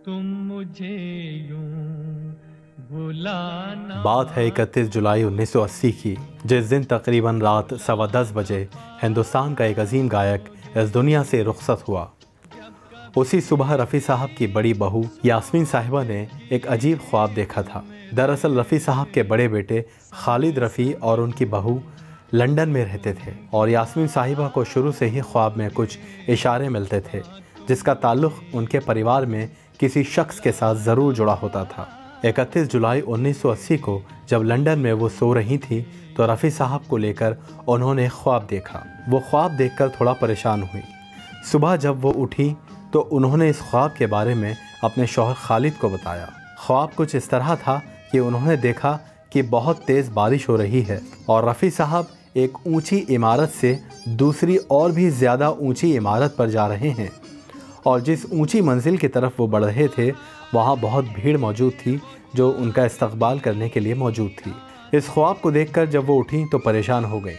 तुम मुझे यूं बुलाना। बात है 31 जुलाई 1980 की, जिस दिन तकरीबन रात 10:15 बजे हिंदुस्तान का एक अजीम गायक इस दुनिया से रुखसत हुआ। उसी सुबह रफ़ी साहब की बड़ी बहू यास्मीन साहिबा ने एक अजीब ख्वाब देखा था। दरअसल रफ़ी साहब के बड़े बेटे खालिद रफ़ी और उनकी बहू लंदन में रहते थे और यास्मीन साहिबा को शुरू से ही ख्वाब में कुछ इशारे मिलते थे जिसका ताल्लुक़ उनके परिवार में किसी शख्स के साथ ज़रूर जुड़ा होता था। 31 जुलाई 1980 को जब लंदन में वो सो रही थी तो रफ़ी साहब को लेकर उन्होंने ख्वाब देखा। वो ख्वाब देखकर थोड़ा परेशान हुई। सुबह जब वो उठी तो उन्होंने इस ख्वाब के बारे में अपने शौहर खालिद को बताया। ख्वाब कुछ इस तरह था कि उन्होंने देखा कि बहुत तेज़ बारिश हो रही है और रफ़ी साहब एक ऊंची इमारत से दूसरी और भी ज़्यादा ऊंची इमारत पर जा रहे हैं और जिस ऊंची मंजिल की तरफ वो बढ़ रहे थे वहाँ बहुत भीड़ मौजूद थी जो उनका इस्तकबाल करने के लिए मौजूद थी। इस ख्वाब को देखकर जब वो उठी तो परेशान हो गई।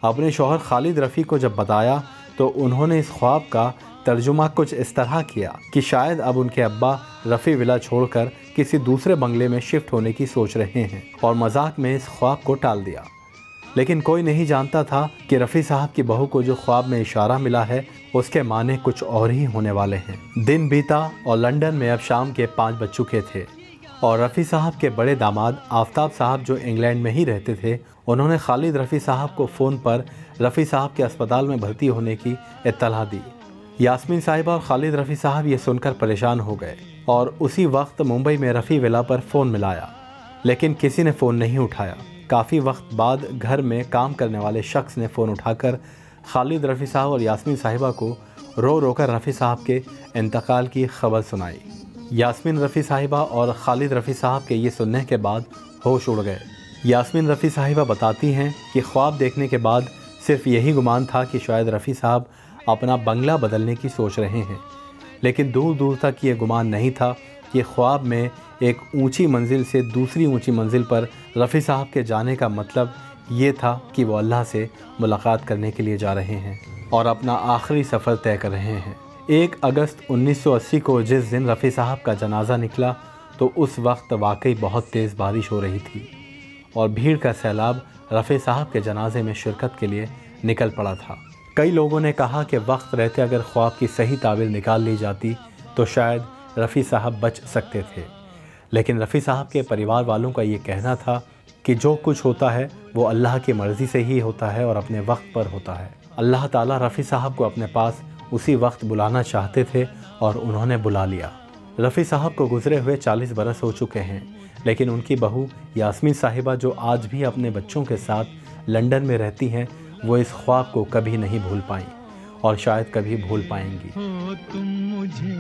अपने शौहर खालिद रफ़ी को जब बताया तो उन्होंने इस ख्वाब का तर्जुमा कुछ इस तरह किया कि शायद अब उनके अब्बा रफ़ी विला छोड़कर किसी दूसरे बंगले में शिफ्ट होने की सोच रहे हैं और मजाक में इस ख्वाब को टाल दिया। लेकिन कोई नहीं जानता था कि रफ़ी साहब की बहू को जो ख्वाब में इशारा मिला है उसके माने कुछ और ही होने वाले हैं। दिन बीता और लंदन में अब शाम के 5 बज चुके थे और रफ़ी साहब के बड़े दामाद आफ्ताब साहब जो इंग्लैंड में ही रहते थे उन्होंने खालिद रफ़ी साहब को फ़ोन पर रफ़ी साहब के अस्पताल में भर्ती होने की इत्तला दी। यास्मीन साहिबा और खालिद रफ़ी साहब ये सुनकर परेशान हो गए और उसी वक्त मुंबई में रफ़ी विला पर फ़ोन मिलाया लेकिन किसी ने फ़ोन नहीं उठाया। काफ़ी वक्त बाद घर में काम करने वाले शख्स ने फ़ोन उठाकर खालिद रफ़ी साहब और यास्मीन साहिबा को रो रो कर रफ़ी साहब के इंतकाल की खबर सुनाई। यास्मीन रफ़ी साहिबा और खालिद रफ़ी साहब के ये सुनने के बाद होश उड़ गए। यास्मीन रफ़ी साहिबा बताती हैं कि ख्वाब देखने के बाद सिर्फ यही गुमान था कि शायद रफ़ी साहब अपना बंगला बदलने की सोच रहे हैं, लेकिन दूर दूर तक ये गुमान नहीं था कि ख्वाब में एक ऊंची मंजिल से दूसरी ऊंची मंजिल पर रफ़ी साहब के जाने का मतलब ये था कि वो अल्लाह से मुलाकात करने के लिए जा रहे हैं और अपना आखिरी सफ़र तय कर रहे हैं। 1 अगस्त 1980 को जिस दिन रफ़ी साहब का जनाज़ा निकला तो उस वक्त वाकई बहुत तेज़ बारिश हो रही थी और भीड़ का सैलाब रफ़ी साहब के जनाजे में शिरकत के लिए निकल पड़ा था। कई लोगों ने कहा कि वक्त रहते अगर ख्वाब की सही ताबीर निकाल ली जाती तो शायद रफ़ी साहब बच सकते थे, लेकिन रफ़ी साहब के परिवार वालों का ये कहना था कि जो कुछ होता है वो अल्लाह की मर्ज़ी से ही होता है और अपने वक्त पर होता है। अल्लाह ताला रफ़ी साहब को अपने पास उसी वक्त बुलाना चाहते थे और उन्होंने बुला लिया। रफ़ी साहब को गुज़रे हुए 40 बरस हो चुके हैं, लेकिन उनकी बहू यास्मीन साहिबा जो आज भी अपने बच्चों के साथ लंदन में रहती हैं वो इस ख्वाब को कभी नहीं भूल पाई और शायद कभी भूल पाएंगी। हो तुम मुझे